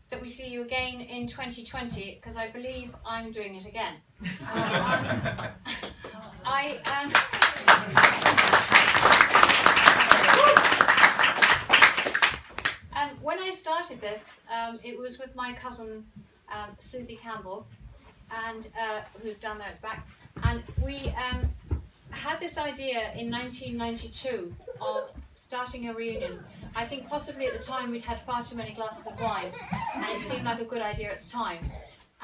that we see you again in 2020, because I believe I'm doing it again. When I started this, it was with my cousin Susie Campbell, and who's down there at the back, and we had this idea in 1992 of starting a reunion. I think possibly at the time we'd had far too many glasses of wine, and it seemed like a good idea at the time.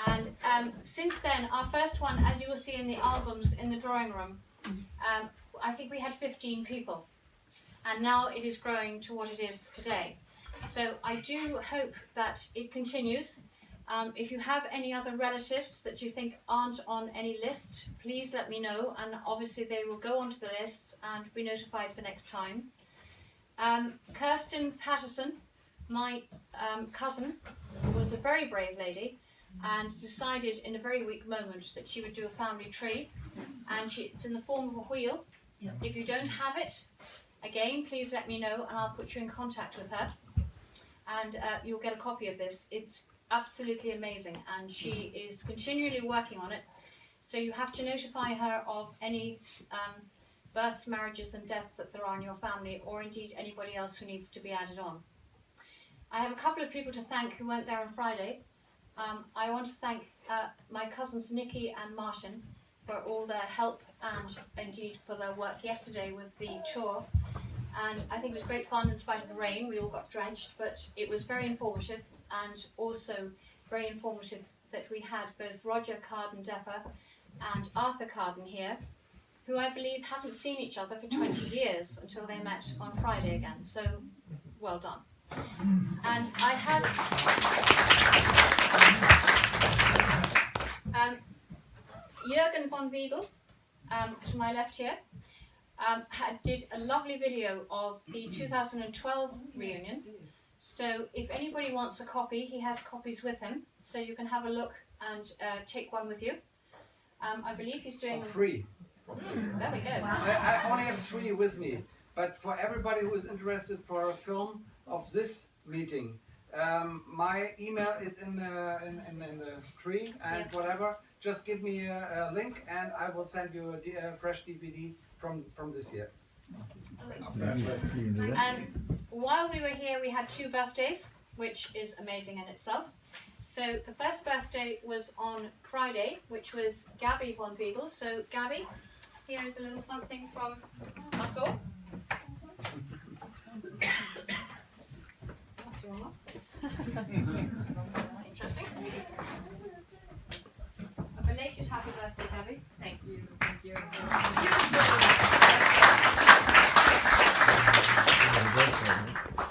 And since then, our first one, as you will see in the albums in the drawing room, I think we had 15 people, and now it is growing to what it is today. So I do hope that it continues. If you have any other relatives that you think aren't on any list, please let me know, and obviously they will go onto the lists and be notified for next time. Kirsten Patterson, my cousin, was a very brave lady and decided in a very weak moment that she would do a family tree, and it's in the form of a wheel. If you don't have it, again, please let me know and I'll put you in contact with her, and you'll get a copy of this. It's absolutely amazing, and she is continually working on it, so you have to notify her of any births, marriages and deaths that there are in your family, or indeed anybody else who needs to be added on. I have a couple of people to thank who weren't there on Friday. I want to thank my cousins Nikki and Martin for all their help and indeed for their work yesterday with the tour. And I think it was great fun in spite of the rain. We all got drenched, but it was very informative, and also very informative that we had both Roger Carden-Depper and Arthur Carden here, who I believe haven't seen each other for 20 years until they met on Friday again. So, well done. And I had Jürgen von Wiegel, to my left here, did a lovely video of the 2012 reunion. So if anybody wants a copy, he has copies with him, so you can have a look and take one with you. I believe he's doing... For free. There we go. I only have 3 with me, but for everybody who is interested for a film of this meeting, my email is in the tree, and whatever, just give me a link and I will send you a fresh DVD from this year. And while we were here, we had 2 birthdays, which is amazing in itself. So the first birthday was on Friday, which was Gabby von Wiegel. So Gabby, here is a little something from us all. That's your mom. Interesting. A belated happy birthday, Gabby. Thank you. Thank you.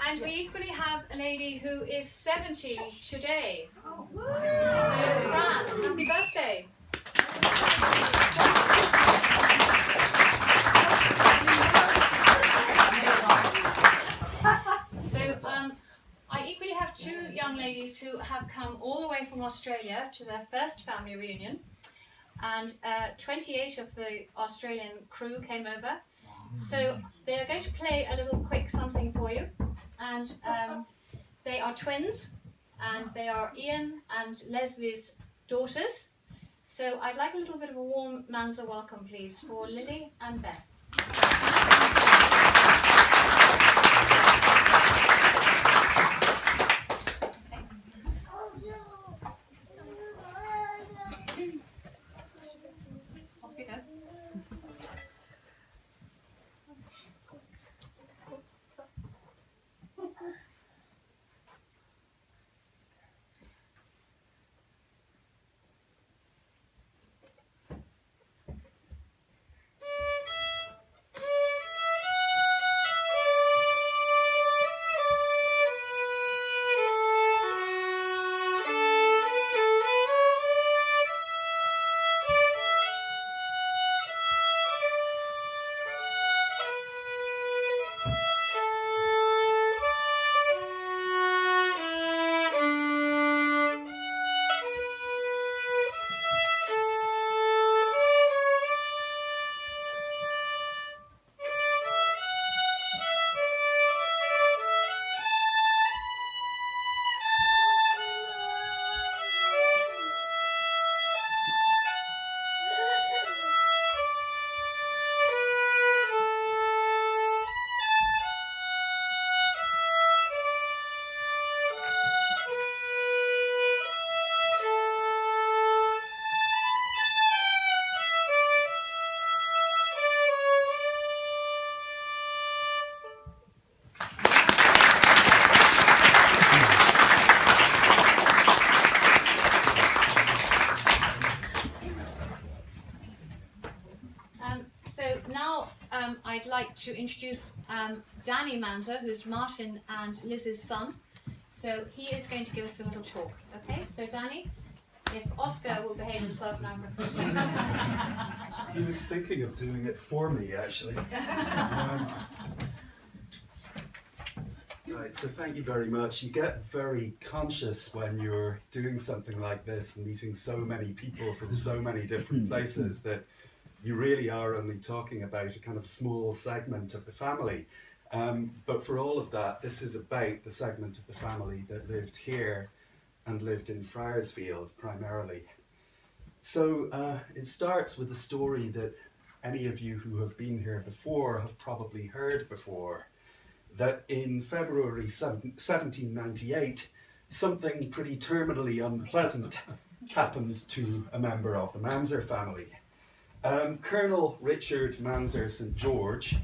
And we equally have a lady who is 70 today. So, Fran, happy birthday. So, I equally have 2 young ladies who have come all the way from Australia to their first family reunion. And 28 of the Australian crew came over. So they are going to play a little quick something for you, and they are twins, and they are Ian and Leslie's daughters. So I'd like a little bit of a warm Mansergh welcome, please, for Lily and Bess. Off you go. to introduce Danny Mansergh, who's Martin and Liz's son. So he is going to give us a little talk. Okay, so Danny, if Oscar will behave himself now for 15 minutes. He was thinking of doing it for me, actually. Right, so thank you very much. You get very conscious when you're doing something like this and meeting so many people from so many different places that you really are only talking about a kind of small segment of the family. But for all of that, this is about the segment of the family that lived here and lived in Friarsfield primarily. So it starts with a story that any of you who have been here before have probably heard before, that in February 1798, something pretty terminally unpleasant happened to a member of the Mansergh family. Colonel Richard Mansergh St. George,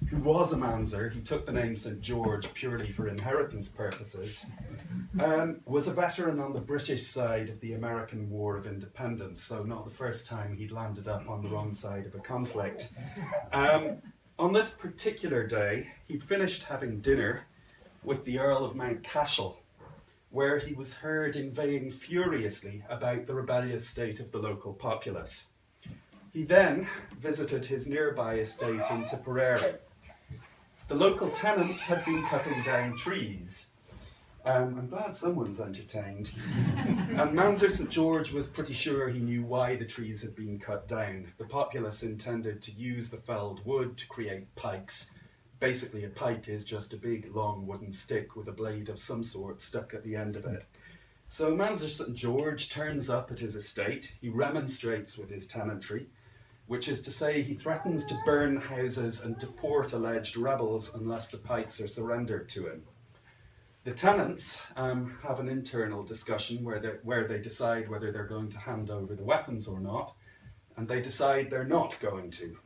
who was a Mansergh, he took the name St. George purely for inheritance purposes, was a veteran on the British side of the American War of Independence, so not the first time he'd landed up on the wrong side of a conflict. On this particular day, he'd finished having dinner with the Earl of Mountcashel, where he was heard inveighing furiously about the rebellious state of the local populace. He then visited his nearby estate in Tipperary. The local tenants had been cutting down trees. I'm glad someone's entertained. And Mansergh St. George was pretty sure he knew why the trees had been cut down. The populace intended to use the felled wood to create pikes. Basically, a pike is just a big, long wooden stick with a blade of some sort stuck at the end of it. So Mansergh St. George turns up at his estate. He remonstrates with his tenantry, which is to say he threatens to burn houses and deport alleged rebels unless the pikes are surrendered to him. The tenants have an internal discussion where they decide whether they're going to hand over the weapons or not, and they decide they're not going to.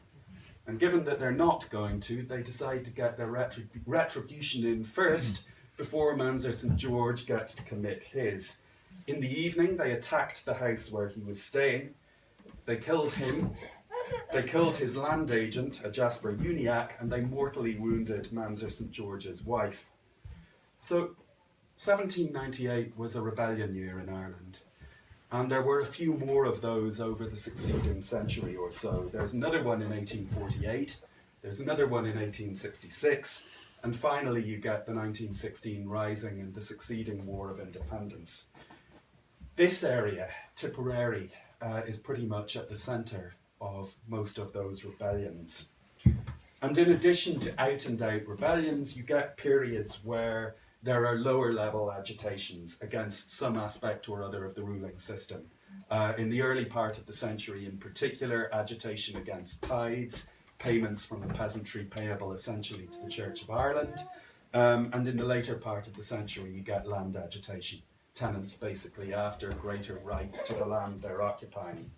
And given that they're not going to, they decide to get their retribution in first before Mansergh St. George gets to commit his. In the evening, they attacked the house where he was staying. They killed him. They killed his land agent, a Jasper Uniacke, and they mortally wounded Mansergh St. George's wife. So 1798 was a rebellion year in Ireland, and there were a few more of those over the succeeding century or so. There's another one in 1848, there's another one in 1866, and finally you get the 1916 Rising and the succeeding War of Independence. This area, Tipperary, is pretty much at the centre of most of those rebellions. And in addition to out-and-out rebellions, you get periods where there are lower level agitations against some aspect or other of the ruling system. In the early part of the century in particular, agitation against tithes, payments from the peasantry payable essentially to the Church of Ireland, and in the later part of the century you get land agitation, tenants basically after greater rights to the land they're occupying.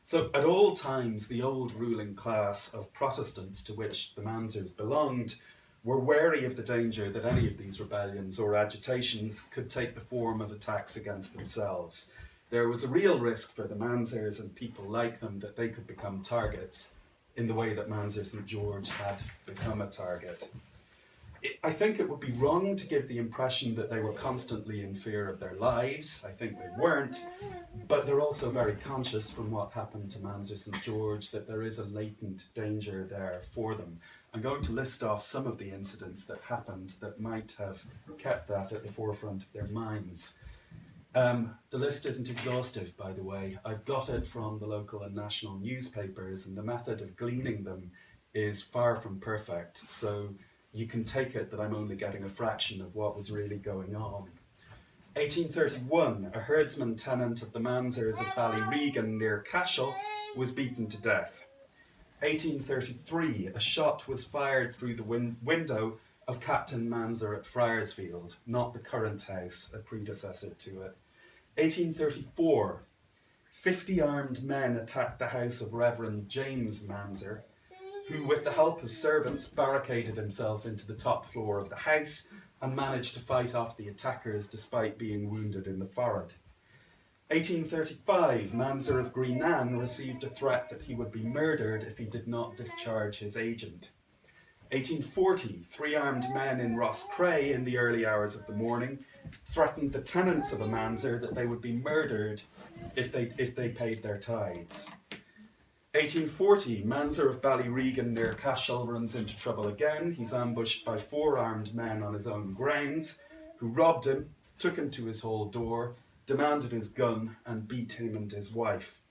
So at all times the old ruling class of Protestants to which the Manserghs belonged were wary of the danger that any of these rebellions or agitations could take the form of attacks against themselves. There was a real risk for the Manserghs and people like them that they could become targets in the way that Mansergh St. George had become a target. I think it would be wrong to give the impression that they were constantly in fear of their lives. I think they weren't, but they're also very conscious from what happened to Mansergh St. George that there is a latent danger there for them. I'm going to list off some of the incidents that happened that might have kept that at the forefront of their minds. The list isn't exhaustive, by the way. I've got it from the local and national newspapers, and the method of gleaning them is far from perfect, so you can take it that I'm only getting a fraction of what was really going on. 1831, a herdsman tenant of the Manserghs of Ballyregan near Cashel was beaten to death. 1833, a shot was fired through the window of Captain Mansergh at Friarsfield, not the current house, a predecessor to it. 1834, 50 armed men attacked the house of Reverend James Mansergh, who with the help of servants barricaded himself into the top floor of the house and managed to fight off the attackers despite being wounded in the forehead. 1835, Mansergh of Greenan received a threat that he would be murdered if he did not discharge his agent. 1840, 3 armed men in Rosscray in the early hours of the morning threatened the tenants of a Mansergh that they would be murdered if they paid their tithes. 1840, Mansergh of Ballyregan near Cashel runs into trouble again. He's ambushed by 4 armed men on his own grounds, who robbed him, took him to his hall door, demanded his gun, and beat him and his wife.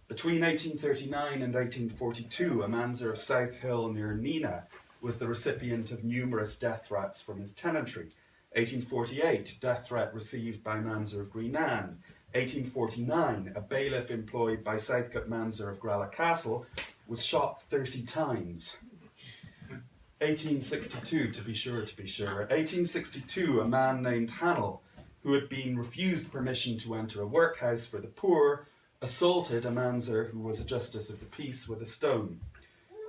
Between 1839 and 1842, a Mansergh of South Hill near Neenah was the recipient of numerous death threats from his tenantry. 1848, death threat received by Mansergh of Greenan. 1849, a bailiff employed by Southcote Mansergh of Gralla Castle was shot 30 times. 1862, to be sure. 1862, a man named Hannell, who had been refused permission to enter a workhouse for the poor, assaulted a Mansergh who was a justice of the peace with a stone.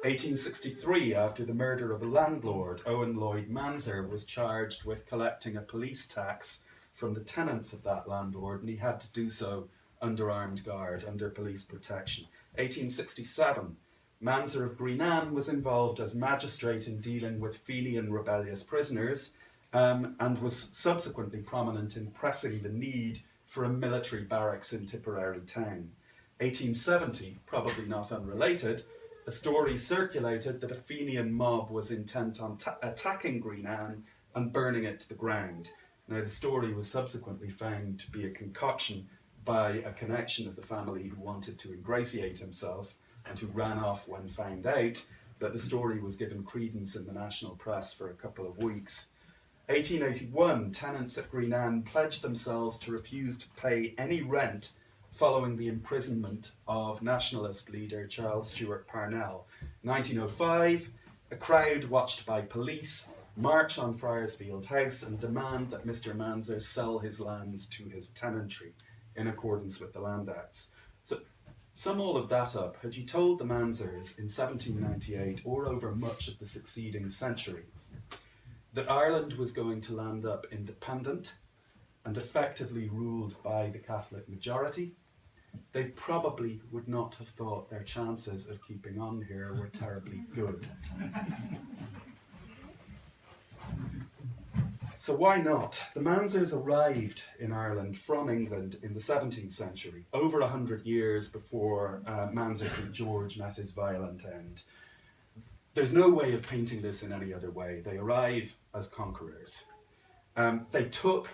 1863, after the murder of a landlord, Owen Lloyd Mansergh was charged with collecting a police tax from the tenants of that landlord, and he had to do so under armed guard, under police protection. 1867, Mansergh of Greenan was involved as magistrate in dealing with Fenian rebellious prisoners, and was subsequently prominent in pressing the need for a military barracks in Tipperary town. 1870, probably not unrelated, a story circulated that a Fenian mob was intent on attacking Greenan and burning it to the ground. Now, the story was subsequently found to be a concoction by a connection of the family who wanted to ingratiate himself and who ran off when found out, but the story was given credence in the national press for a couple of weeks. 1881, tenants at Greenan pledged themselves to refuse to pay any rent following the imprisonment of nationalist leader Charles Stewart Parnell. 1905, a crowd watched by police march on Friarsfield House and demand that Mr. Mansergh sell his lands to his tenantry in accordance with the Land Acts. So, sum all of that up. Had you told the Manserghs in 1798 or over much of the succeeding century that Ireland was going to land up independent and effectively ruled by the Catholic majority, they probably would not have thought their chances of keeping on here were terribly good. So why not? The Manserghs arrived in Ireland from England in the 17th century, over 100 years before Mansergh St. George met his violent end. There's no way of painting this in any other way. They arrive as conquerors. They took,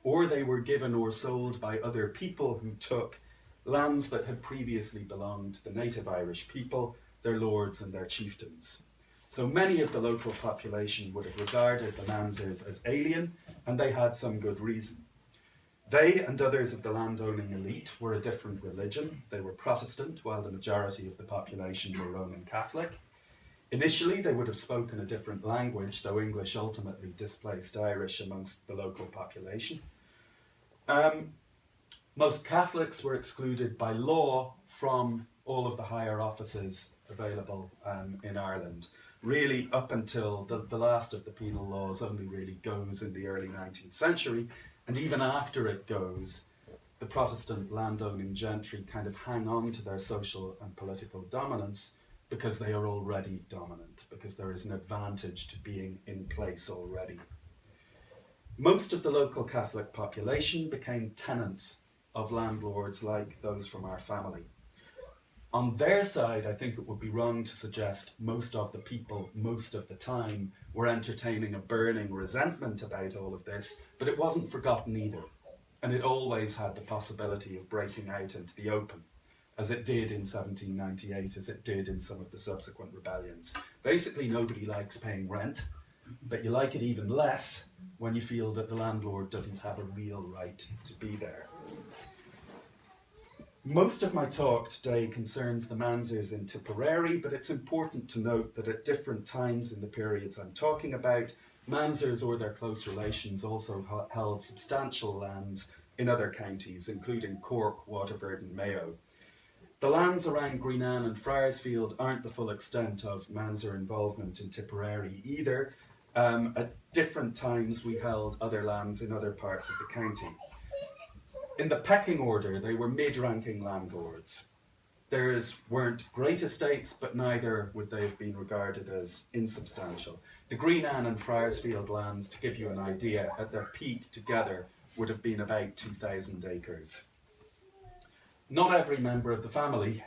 or they were given or sold by other people who took, lands that had previously belonged to the native Irish people, their lords and their chieftains. So many of the local population would have regarded the Manserghs as alien, and they had some good reason. They and others of the landowning elite were a different religion. They were Protestant, while the majority of the population were Roman Catholic. Initially, they would have spoken a different language, though English ultimately displaced Irish amongst the local population. Most Catholics were excluded by law from all of the higher offices available in Ireland. Really, up until the last of the penal laws only really goes in the early 19th century, and even after it goes, the Protestant landowning gentry kind of hang on to their social and political dominance because they are already dominant, because there is an advantage to being in place already. Most of the local Catholic population became tenants of landlords like those from our family. On their side, I think it would be wrong to suggest most of the people, most of the time, were entertaining a burning resentment about all of this, but it wasn't forgotten either. And it always had the possibility of breaking out into the open, as it did in 1798, as it did in some of the subsequent rebellions. Basically, nobody likes paying rent, but you like it even less when you feel that the landlord doesn't have a real right to be there. Most of my talk today concerns the Manserghs in Tipperary, but it's important to note that at different times in the periods I'm talking about, Manserghs or their close relations also held substantial lands in other counties, including Cork, Waterford and Mayo. The lands around Greenan and Friarsfield aren't the full extent of Mansergh involvement in Tipperary either. At different times we held other lands in other parts of the county. In the pecking order, they were mid-ranking landlords. Theirs weren't great estates, but neither would they have been regarded as insubstantial. The Green Anne and Friarsfield lands, to give you an idea, at their peak together would have been about 2,000 acres. Not every member of the family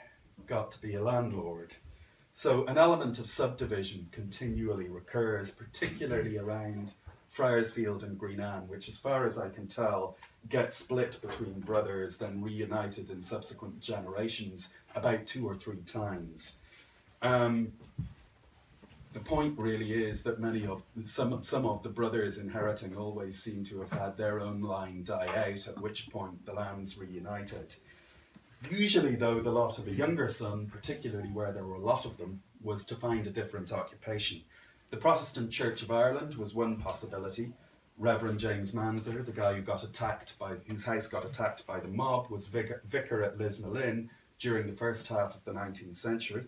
got to be a landlord. So an element of subdivision continually recurs, particularly around Friarsfield and Green Anne, which, as far as I can tell, get split between brothers, then reunited in subsequent generations about 2 or 3 times. The point really is that some of the brothers inheriting always seem to have had their own line die out, at which point the lands reunited. Usually, though, the lot of a younger son, particularly where there were a lot of them, was to find a different occupation. The Protestant Church of Ireland was one possibility. Reverend James Mansergh, the guy whose house got attacked by the mob, was vicar at Lisnalin during the first half of the 19th century.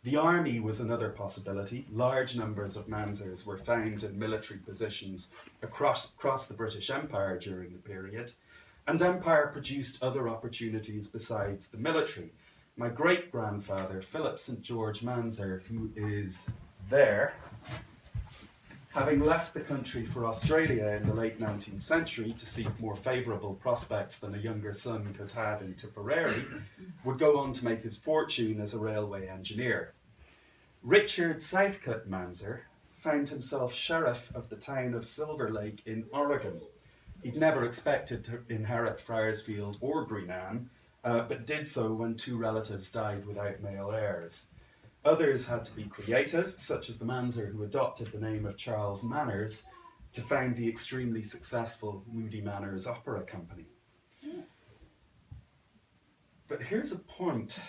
The army was another possibility. Large numbers of Manserghs were found in military positions across the British Empire during the period. And empire produced other opportunities besides the military. My great-grandfather, Philip St. George Mansergh, who is there, having left the country for Australia in the late 19th century to seek more favourable prospects than a younger son could have in Tipperary, would go on to make his fortune as a railway engineer. Richard Southcote Mansergh found himself sheriff of the town of Silver Lake in Oregon. He'd never expected to inherit Friarsfield or Green Anne, but did so when 2 relatives died without male heirs. Others had to be creative, such as the Mansergh who adopted the name of Charles Manners to found the extremely successful Moody Manners Opera Company. But here's a point.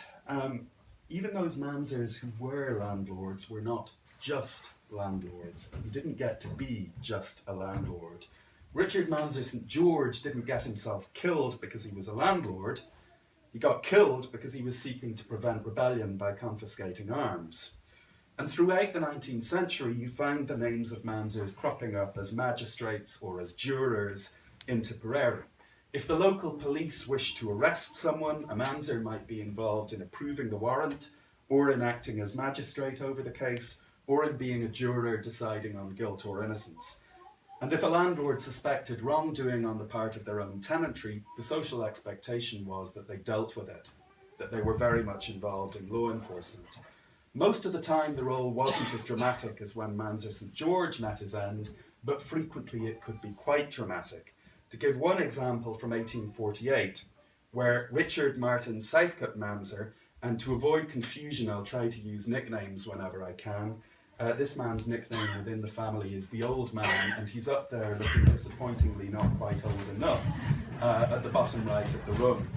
Even those Manserghs who were landlords were not just landlords. He didn't get to be just a landlord. Richard Mansergh St. George didn't get himself killed because he was a landlord. He got killed because he was seeking to prevent rebellion by confiscating arms. And throughout the 19th century, you find the names of Manserghs cropping up as magistrates or as jurors in Tipperary. If the local police wished to arrest someone, a Mansergh might be involved in approving the warrant, or in acting as magistrate over the case, or in being a juror deciding on guilt or innocence. And if a landlord suspected wrongdoing on the part of their own tenantry, the social expectation was that they dealt with it, that they were very much involved in law enforcement. Most of the time the role wasn't as dramatic as when Mansergh St. George met his end, but frequently it could be quite dramatic. To give one example from 1848, where Richard Martin Southcote Mansergh, and to avoid confusion I'll try to use nicknames whenever I can, this man's nickname within the family is the Old Man, and he's up there looking disappointingly not quite old enough at the bottom right of the room.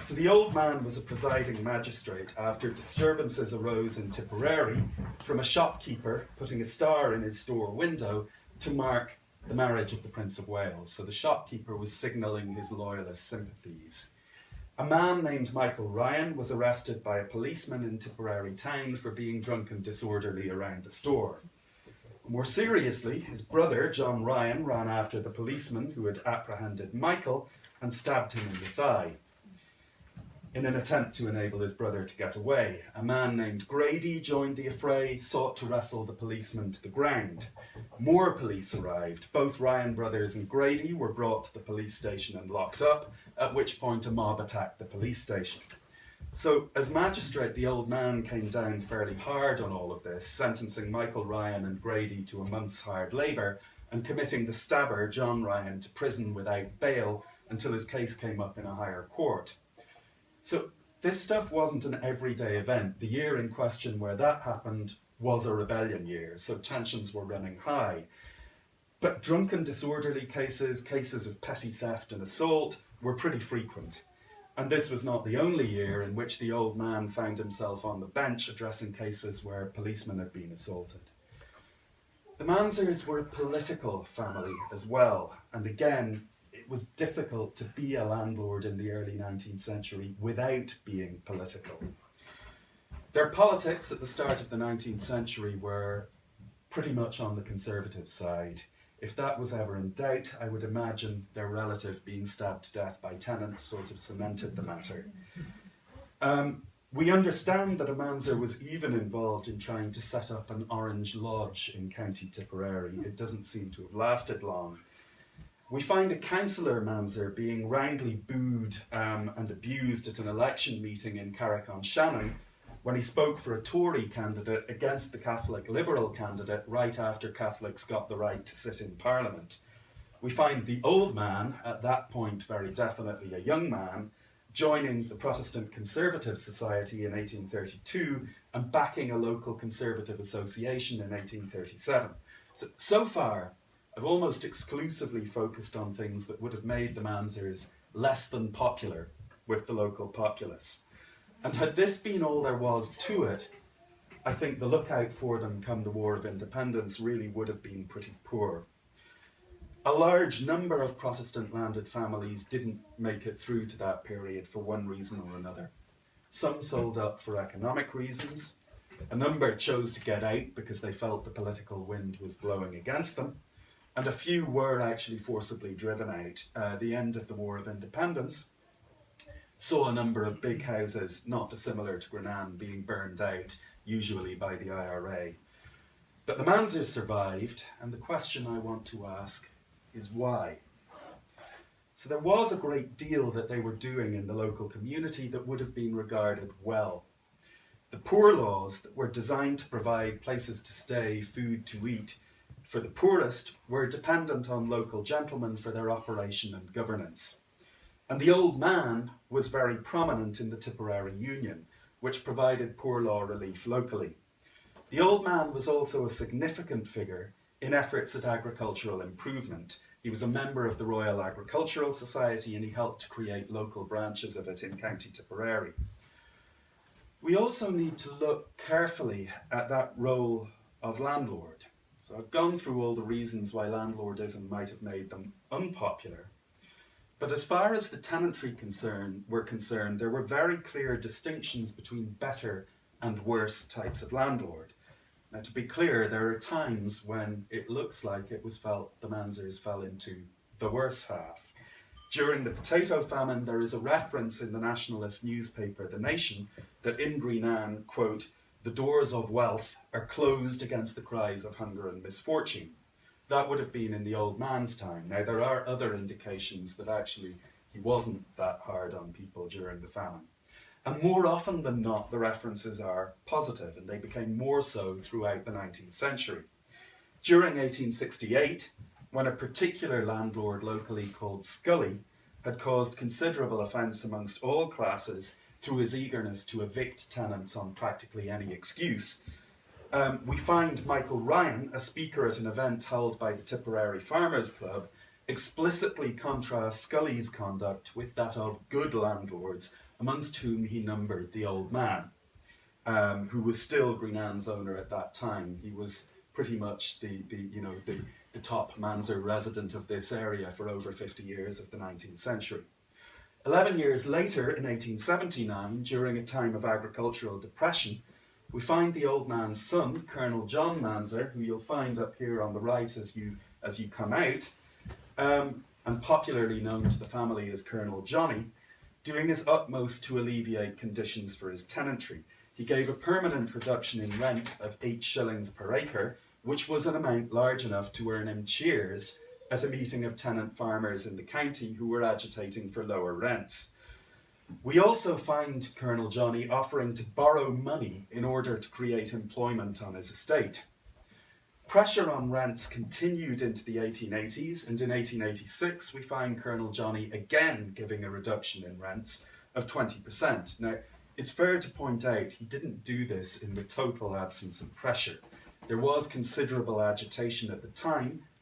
So the Old Man was a presiding magistrate after disturbances arose in Tipperary from a shopkeeper putting a star in his store window to mark the marriage of the Prince of Wales. So the shopkeeper was signalling his loyalist sympathies. A man named Michael Ryan was arrested by a policeman in Tipperary town for being drunk and disorderly around the store. More seriously, his brother, John Ryan, ran after the policeman who had apprehended Michael and stabbed him in the thigh. In an attempt to enable his brother to get away, a man named Grady joined the affray, sought to wrestle the policeman to the ground. More police arrived. Both Ryan brothers and Grady were brought to the police station and locked up, at which point a mob attacked the police station. So, as magistrate, the Old Man came down fairly hard on all of this, sentencing Michael Ryan and Grady to a month's hard labour and committing the stabber, John Ryan, to prison without bail until his case came up in a higher court. So this stuff wasn't an everyday event. The year in question where that happened was a rebellion year, so tensions were running high. But drunken disorderly cases of petty theft and assault were pretty frequent. And this was not the only year in which the Old Man found himself on the bench addressing cases where policemen had been assaulted. The Manserghs were a political family as well, and again, it was difficult to be a landlord in the early 19th century without being political. Their politics at the start of the 19th century were pretty much on the conservative side. If that was ever in doubt, I would imagine their relative being stabbed to death by tenants sort of cemented the matter. We understand that a Mansergh was even involved in trying to set up an Orange Lodge in County Tipperary. It doesn't seem to have lasted long. We find a councillor Mansergh being roundly booed and abused at an election meeting in Carrick-on-Shannon when he spoke for a Tory candidate against the Catholic Liberal candidate right after Catholics got the right to sit in Parliament. We find the old man, at that point very definitely a young man, joining the Protestant Conservative Society in 1832 and backing a local Conservative association in 1837. So far, I've almost exclusively focused on things that would have made the Manserghs less than popular with the local populace. And had this been all there was to it, I think the lookout for them come the War of Independence really would have been pretty poor. A large number of Protestant landed families didn't make it through to that period for one reason or another. Some sold up for economic reasons. A number chose to get out because they felt the political wind was blowing against them. And a few were actually forcibly driven out. The end of the War of Independence saw a number of big houses, not dissimilar to Grenan, being burned out, usually by the IRA. But the Manserghs survived, and the question I want to ask is why? So there was a great deal that they were doing in the local community that would have been regarded well. The poor laws that were designed to provide places to stay, food to eat, for the poorest were dependent on local gentlemen for their operation and governance. And the old man was very prominent in the Tipperary Union, which provided poor law relief locally. The old man was also a significant figure in efforts at agricultural improvement. He was a member of the Royal Agricultural Society and he helped to create local branches of it in County Tipperary. We also need to look carefully at that role of landlord. So I've gone through all the reasons why landlordism might have made them unpopular. But as far as the tenantry were concerned, there were very clear distinctions between better and worse types of landlord. Now, to be clear, there are times when it looks like it was felt the Manserghs fell into the worse half. During the potato famine, there is a reference in the nationalist newspaper The Nation that in Greenan, quote, "the doors of wealth are closed against the cries of hunger and misfortune." That would have been in the old man's time. Now, there are other indications that actually he wasn't that hard on people during the famine. And more often than not, the references are positive, and they became more so throughout the 19th century. During 1868, when a particular landlord locally called Scully had caused considerable offence amongst all classes through his eagerness to evict tenants on practically any excuse, we find Michael Ryan, a speaker at an event held by the Tipperary Farmers Club, explicitly contrasts Scully's conduct with that of good landlords, amongst whom he numbered the old man, who was still Greenan's owner at that time. He was pretty much the top Mansergh resident of this area for over 50 years of the 19th century. 11 years later, in 1879, during a time of agricultural depression, we find the old man's son, Colonel John Mansergh, who you'll find up here on the right as you come out, and popularly known to the family as Colonel Johnny, doing his utmost to alleviate conditions for his tenantry. He gave a permanent reduction in rent of 8 shillings per acre, which was an amount large enough to earn him cheers at a meeting of tenant farmers in the county who were agitating for lower rents. We also find Colonel Johnny offering to borrow money in order to create employment on his estate. Pressure on rents continued into the 1880s, and in 1886 we find Colonel Johnny again giving a reduction in rents of 20%. Now, it's fair to point out he didn't do this in the total absence of pressure. There was considerable agitation at the time